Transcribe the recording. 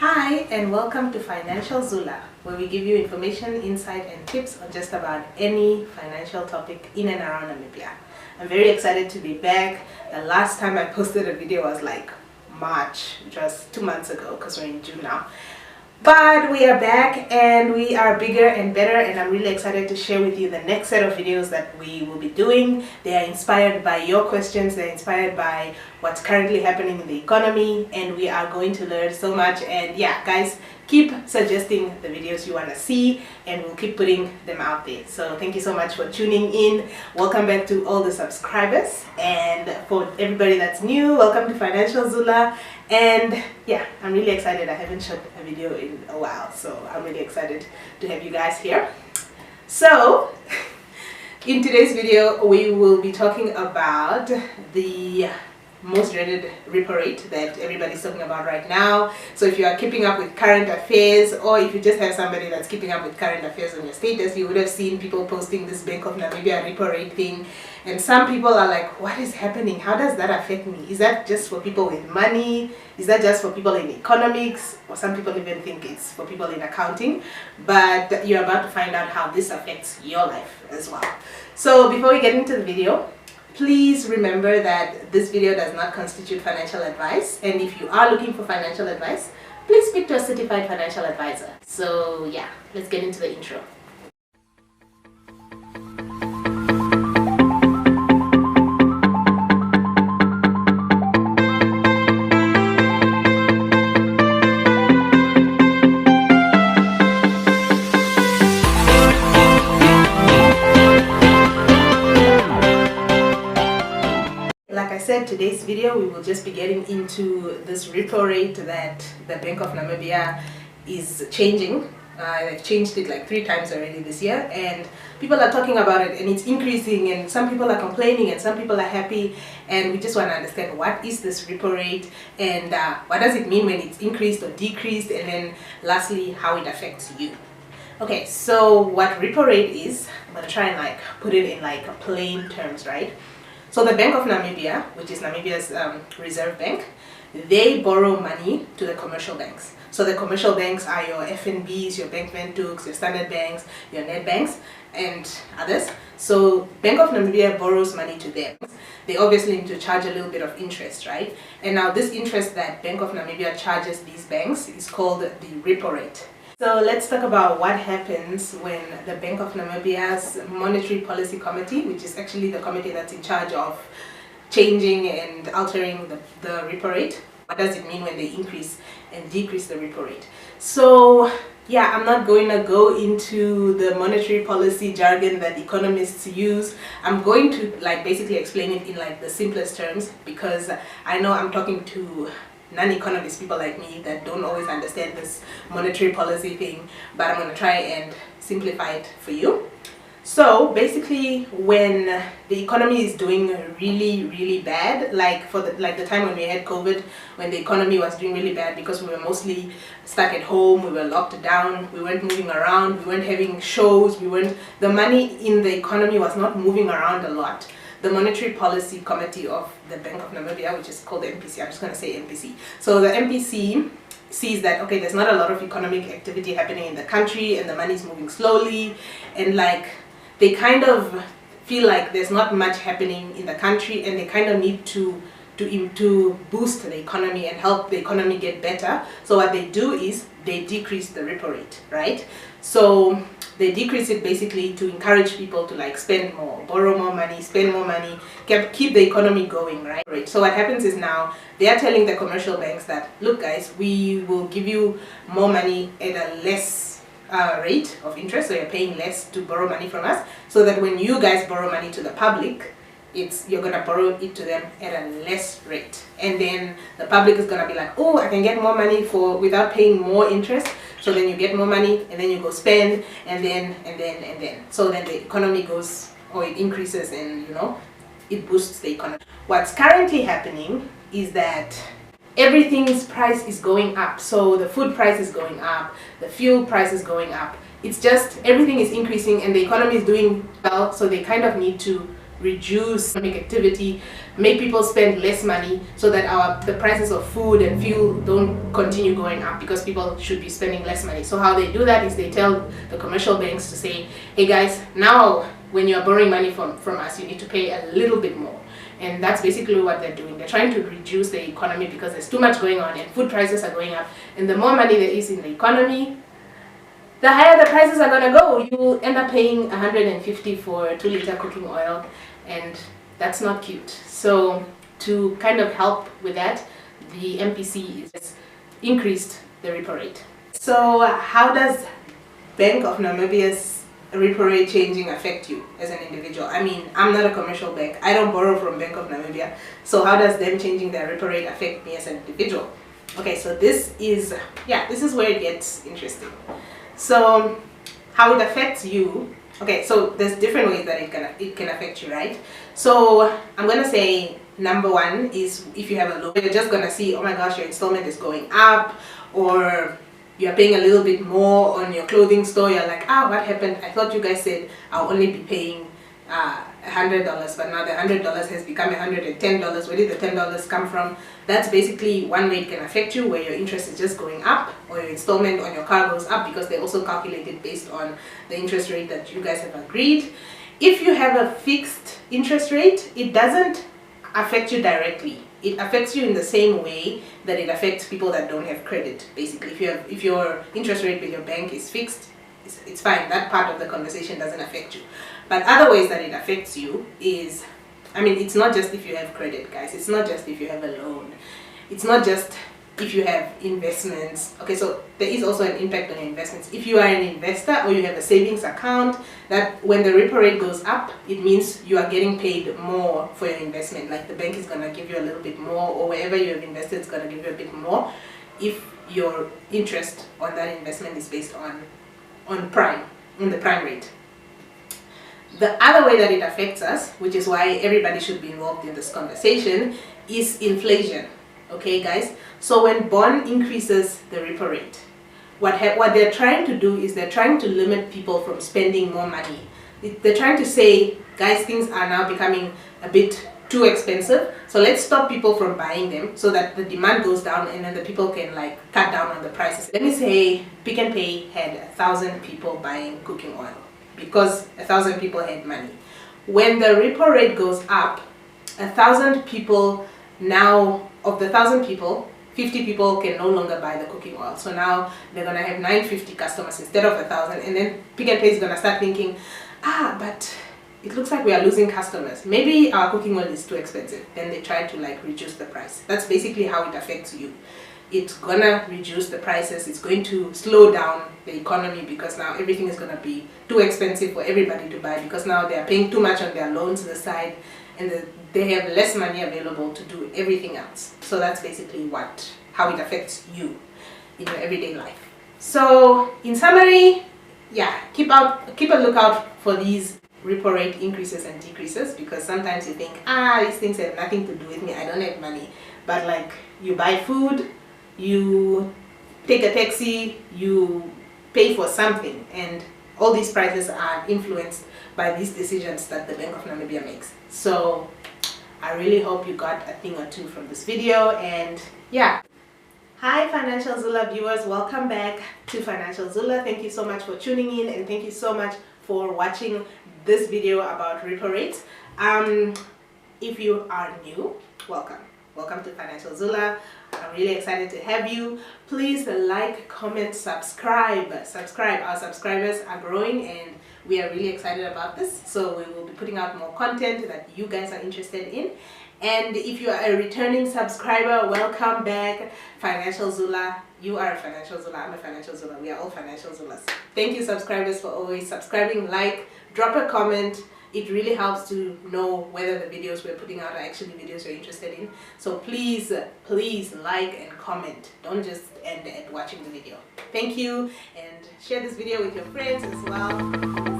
Hi and welcome to Financial Zula, where we give you information, insight and tips on just about any financial topic in and around Namibia. I'm very excited to be back. The last time I posted a video was like March, which was 2 months ago because we're in June now. But we are back and we are bigger and better, and I'm really excited to share with you the next set of videos that we will be doing. They are inspired by your questions, they're inspired by what's currently happening in the economy, and we are going to learn so much. And yeah, guys, keep suggesting the videos you want to see and we'll keep putting them out there. So thank you so much for tuning in. Welcome back to all the subscribers, and for everybody that's new, welcome to Financial Zula. And yeah, I'm really excited. I haven't shot a video in a while, so I'm really excited to have you guys here. So in today's video we will be talking about the most dreaded repo rate that everybody's talking about right now. So if you are keeping up with current affairs, or if you just have somebody that's keeping up with current affairs on your status, you would have seen people posting this Bank of Namibia repo rate thing, and some people are like, what is happening? How does that affect me? Is that just for people with money? Is that just for people in economics? Or some people even think it's for people in accounting. But you're about to find out how this affects your life as well. So before we get into the video, please remember that this video does not constitute financial advice, and if you are looking for financial advice, please speak to a certified financial advisor. So yeah, let's get into the intro. Today's video we will just be getting into this repo rate that the Bank of Namibia is changing. They've changed it like 3 times already this year, and people are talking about it, and it's increasing, and some people are complaining and some people are happy, and we just want to understand what is this repo rate, and what does it mean when it's increased or decreased, and then lastly how it affects you. Okay, so what repo rate is, I'm going to try and like put it in like plain terms, right? So the Bank of Namibia, which is Namibia's reserve bank, they borrow money to the commercial banks. So the commercial banks are your FNBs, your Bank Windhoeks, your Standard Banks, your Net Banks, and others. So Bank of Namibia borrows money to them. They obviously need to charge a little bit of interest, right? And now this interest that Bank of Namibia charges these banks is called the repo rate. So let's talk about what happens when the Bank of Namibia's Monetary Policy Committee, which is actually the committee that's in charge of changing and altering the repo rate. What does it mean when they increase and decrease the repo rate? So yeah, I'm not going to go into the monetary policy jargon that economists use. I'm going to like basically explain it in like the simplest terms, because I know I'm talking to non-economist people like me that don't always understand this monetary policy thing, but I'm going to try and simplify it for you. So basically, when the economy is doing really bad, like the time when we had COVID, when the economy was doing really bad because we were mostly stuck at home, we were locked down, we weren't moving around, we weren't having shows, the money in the economy was not moving around a lot. The Monetary Policy Committee of the Bank of Namibia, which is called the MPC, I'm just going to say MPC. So the MPC sees that, okay, there's not a lot of economic activity happening in the country and the money is moving slowly, and like they kind of feel like there's not much happening in the country, and they kind of need to boost the economy and help the economy get better. So what they do is they decrease the repo rate, right? So they decrease it basically to encourage people to like spend more, borrow more money, spend more money, keep the economy going, right? So what happens is now they are telling the commercial banks that, look guys, we will give you more money at a less rate of interest, so you're paying less to borrow money from us, so that when you guys borrow money to the public, you're gonna borrow it to them at a less rate, and then the public is gonna be like, oh, I can get more money without paying more interest. So then you get more money, and then you go spend, and then. So then the economy goes, or it increases, and you know, it boosts the economy. What's currently happening is that everything's price is going up. So the food price is going up, the fuel price is going up. It's just everything is increasing, and the economy is doing well. So they kind of need to reduce economic activity, make people spend less money so that the prices of food and fuel don't continue going up, because people should be spending less money. So how they do that is they tell the commercial banks to say, hey guys, now when you're borrowing money from us, you need to pay a little bit more. And that's basically what they're doing. They're trying to reduce the economy because there's too much going on and food prices are going up. And the more money there is in the economy, the higher the prices are going to go. You will end up paying 150 for 2 liter cooking oil, and that's not cute. So to kind of help with that, the MPC has increased the repo rate. So how does Bank of Namibia's repo rate changing affect you as an individual? I mean, I'm not a commercial bank. I don't borrow from Bank of Namibia. So how does them changing their repo rate affect me as an individual? Okay, so this is where it gets interesting. So how it affects you, okay, so there's different ways that it can affect you, right? So I'm gonna say number one is if you have a loan, you're just gonna see, oh my gosh, your installment is going up, or you're paying a little bit more on your clothing store. You're like, what happened? I thought you guys said I'll only be paying $100, but now the $100 has become $110. Where did the $10 come from? That's basically one way it can affect you, where your interest is just going up, or your installment on your car goes up, because they also calculate it based on the interest rate that you guys have agreed. If you have a fixed interest rate, it doesn't affect you directly. It affects you in the same way that it affects people that don't have credit. Basically, if your interest rate with your bank is fixed, it's fine. That part of the conversation doesn't affect you. But other ways that it affects you is, I mean, it's not just if you have credit, guys. It's not just if you have a loan. It's not just if you have investments. Okay, so there is also an impact on your investments. If you are an investor or you have a savings account, that when the repo rate goes up, it means you are getting paid more for your investment. Like the bank is going to give you a little bit more, or wherever you have invested is going to give you a bit more if your interest on that investment is based on the prime rate. The other way that it affects us, which is why everybody should be involved in this conversation, is inflation. Okay, guys? So when bond increases the repo rate, what they're trying to do is they're trying to limit people from spending more money. They're trying to say, guys, things are now becoming a bit too expensive, so let's stop people from buying them so that the demand goes down and then the people can like cut down on the prices. Let me say Pick n Pay had 1,000 people buying cooking oil because 1,000 people had money. When the repo rate goes up, 1,000 people now, of the 1,000 people, 50 people can no longer buy the cooking oil. So now they're gonna have 950 customers instead of 1,000, and then Pick n Pay is gonna start thinking, but it looks like we are losing customers. Maybe our cooking oil is too expensive. Then they try to like reduce the price. That's basically how it affects you. It's gonna reduce the prices. It's going to slow down the economy because now everything is gonna be too expensive for everybody to buy, because now they are paying too much on their loans to the side, and they have less money available to do everything else. So that's basically how it affects you in your everyday life. So in summary, keep a lookout for these repo rate increases and decreases, because sometimes you think, these things have nothing to do with me, I don't have money. But like, you buy food, you take a taxi, you pay for something, and all these prices are influenced by these decisions that the Bank of Namibia makes. So I really hope you got a thing or two from this video, and Hi Financial Zula viewers, welcome back to Financial Zula. Thank you so much for tuning in, and thank you so much for watching this video about repo rates. If you are new, welcome to Financial Zula. I'm really excited to have you. Please like, comment, subscribe. Our subscribers are growing and we are really excited about this. So we will be putting out more content that you guys are interested in. And if you are a returning subscriber, welcome back. Financial Zula, you are a Financial Zula, I'm a Financial Zula, we are all Financial Zulas. Thank you subscribers for always subscribing, drop a comment. It really helps to know whether the videos we're putting out are actually videos you're interested in. So please like and comment. Don't just end at watching the video. Thank you, and share this video with your friends as well.